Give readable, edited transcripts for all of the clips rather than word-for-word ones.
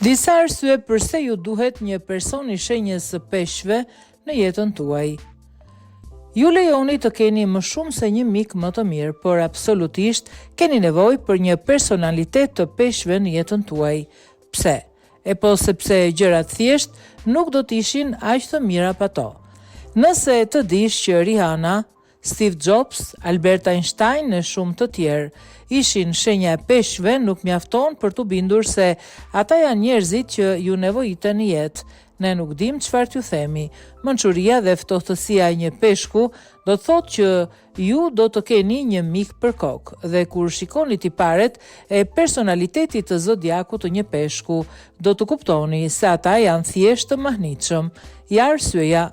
Disa arsye pse ju duhet një person i shenjës së peshqve në jetën tuaj. Ju lejoni të keni më shumë se një mik më të mirë, por absolutisht keni nevojë për një personalitet të peshqve në jetën tuaj. Pse? Po sepse gjërat thjesht nuk do të ishin aq të mira pa to. Nëse të dish që Rihanna, Steve Jobs, Albert Einstein e shumë të tjerë ishin shenja e peshqve, nuk mjafton për t'u bindur se ata janë njerëzit që ju nevojiten në jetë. Ne nuk dim çfarë t'ju themi. Mençuria dhe ftohtësia e një peshku do të thotë që ju do të keni një mik për kokë, dhe kur shikoni tiparet e personalitetit të zodiakut të një peshku, do të kuptoni se ata janë thjesht të mahnitshëm. Ja arsyeja.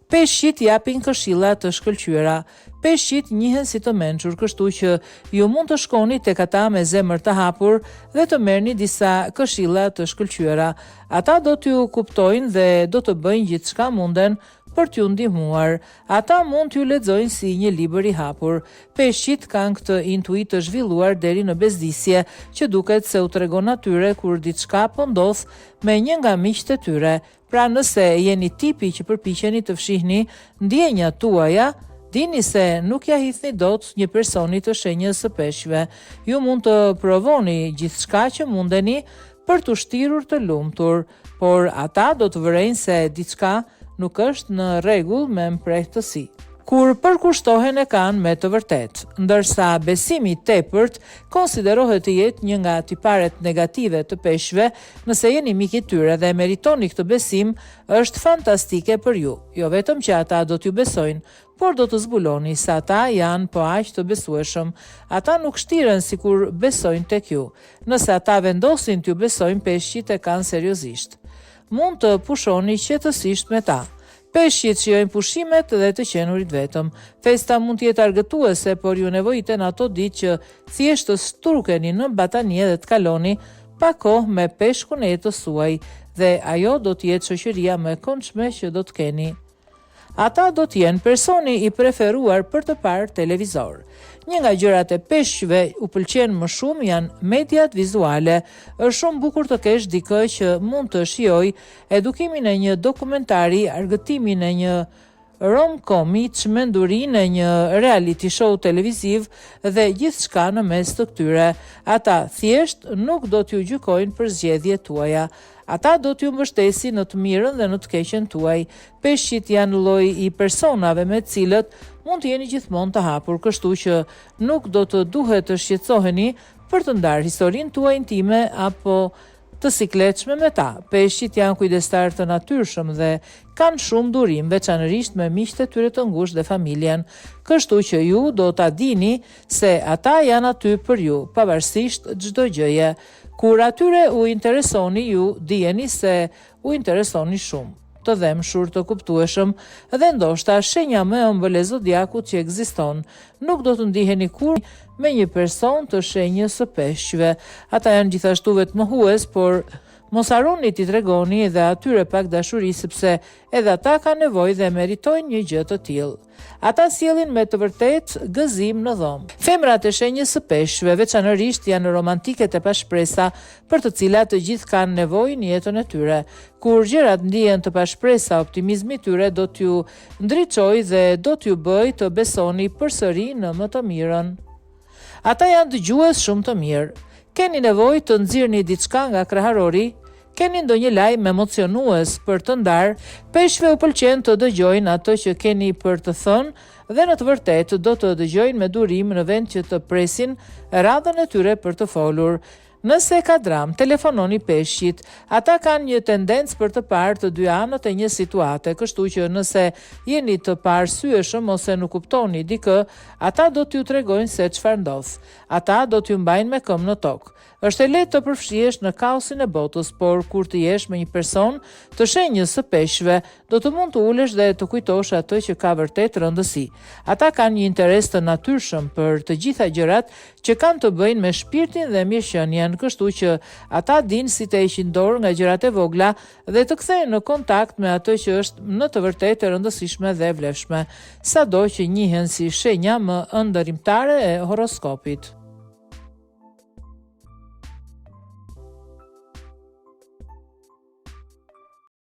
Peshqit japin këshilla të shkëlqyera. Peshqit njihen si të mençur, kështu që ju mund të shkoni tek ata me zemër të hapur dhe të merrni disa këshilla të shkëlqyera. Ata do t'ju kuptojnë dhe do të bëjnë gjithçka munden për t'ju ndihmuar. Ata mund t'ju lexojnë si një libër i hapur. Peshqit kanë këtë intuit të zhvilluar deri në bezdisje, që duket se u tregon atyre kur diçka po ndodh me një nga miqtë e tyre. Pra nëse jeni tipi që përpiqeni të fshihni ndjenjat tuaja, dini se nuk ja hithni dot një personi të shenjës së peshqve. Ju mund të provoni gjithçka që mundeni për t'u shtirur të lumtur, por ata do të vërejnë se diçka nuk është në rregull me mprehtësi. Kur përkushtohen e kanë me të vërtet, ndërsa besimi i tepërt konsiderohet të jetë një nga tiparet negative të peshqve. Nëse jeni mik i tyre dhe meritoni këtë besim, është fantastike për ju. Jo vetëm që ata do t'ju besojnë, por do të zbuloni se ata janë po aq të besueshëm. Ata nuk shtiren sikur besojnë tek ju. Nëse ata vendosin t'ju besojnë, peshqit e kanë seriozisht. Mund të pushoni qetësisht me ta. Peshqit shijojnë pushimet dhe të qenurit vetëm. Festa mund të jetë argëtuese, por ju nevojiten ato ditë që thjesht të strukeni në batanie dhe të kaloni pa kohë me peshkun e jetës suaj, dhe ajo do të jetë shoqëria më e këndshme që do të keni. Ata do të jenë personi i preferuar për të parë televizor. Një nga gjërat e peshqve u pëlqen më shumë janë mediat vizuale. Është shumë bukur të kesh dikë që mund të shijoj edukimin e një dokumentari, argëtimin e një rom-komi, çmendurinë e një reality show televiziv dhe gjithçka në mes të këtyre. Ata thjesht nuk do t'ju gjykojnë për zgjedhjet tuaja. Ata do t'ju mbështesin në të mirën dhe në të keqen tuaj. Peshqit janë lloj i personave me të cilët mund të jeni gjithmonë të hapur, kështu që nuk do të duhet të shqetësoheni për të ndarë historinë tuaj intime apo të sikletshme me ta. Peshqit janë kujdestar të natyrshëm dhe kanë shumë durim, veçanërisht me miqtë e tyre të ngushtë dhe familjen. Kështu që ju do ta dini se ata janë aty për ju, pavarësisht çdo gjëje. Kur atyre u interesoni, ju dijeni se u interesoni shumë, të dhemshur, të kuptueshëm, dhe ndoshta shenja më e ëmbël e zodiakut që ekziston. Nuk do të ndiheni kur me një person të shenjës së peshqve. Ata janë gjithashtu vetmohues, por mos harroni t'i tregoni edhe atyre pak dashuri, sepse edhe ata kanë nevojë dhe meritojnë një gjë të tillë. Ata sjellin me të vërtet gëzim në dhomë. Femrat e shenjës së peshqve veçanërisht janë romantike të pashpresa, për të cilat të gjithë kanë nevojë në jetën e tyre. Kur gjërat ndihen të pashpresa, optimizmi i tyre do t'ju ndriçojë dhe do t'ju bëjë të besoni përsëri në më të mirën. Ata janë dëgjues shumë të mirë. Keni nevojë të nxirrni diçka nga kreharori? Keni ndonjë lajm emocionues për të ndarë? Peshqve u pëlqen të dëgjojnë ato që keni për të thënë dhe në të vërtetë do të dëgjojnë me durim në vend që të presin radhën e tyre për të folur. Nëse ka dram, telefononi peshqit. Ata kanë një tendencë për të parë të dy anët e një situate, kështu që nëse jeni të parësyeshëm ose nuk kuptoni dikë, ata do t'ju tregojnë se çfarë ndodh. Ata do t'ju mbajnë me këmbë në tokë. Është e lehtë të përfshihesh në kaosin e botës, por kur të jesh me një person të shenjës së peshqve, do të mund të ulesh dhe të kujtosh atë që ka vërtet rëndësi. Ata kanë një interes të natyrshëm për të gjitha gjërat që kanë të bëjnë me shpirtin dhe mirëqenien, kështu që ata dinë si të heqin dorë nga gjërat e vogla dhe të kthehen në kontakt me atë që është në të vërtetë e rëndësishme dhe vlefshme, sado që njihen si shenja më ëndërrimtare e horoskopit.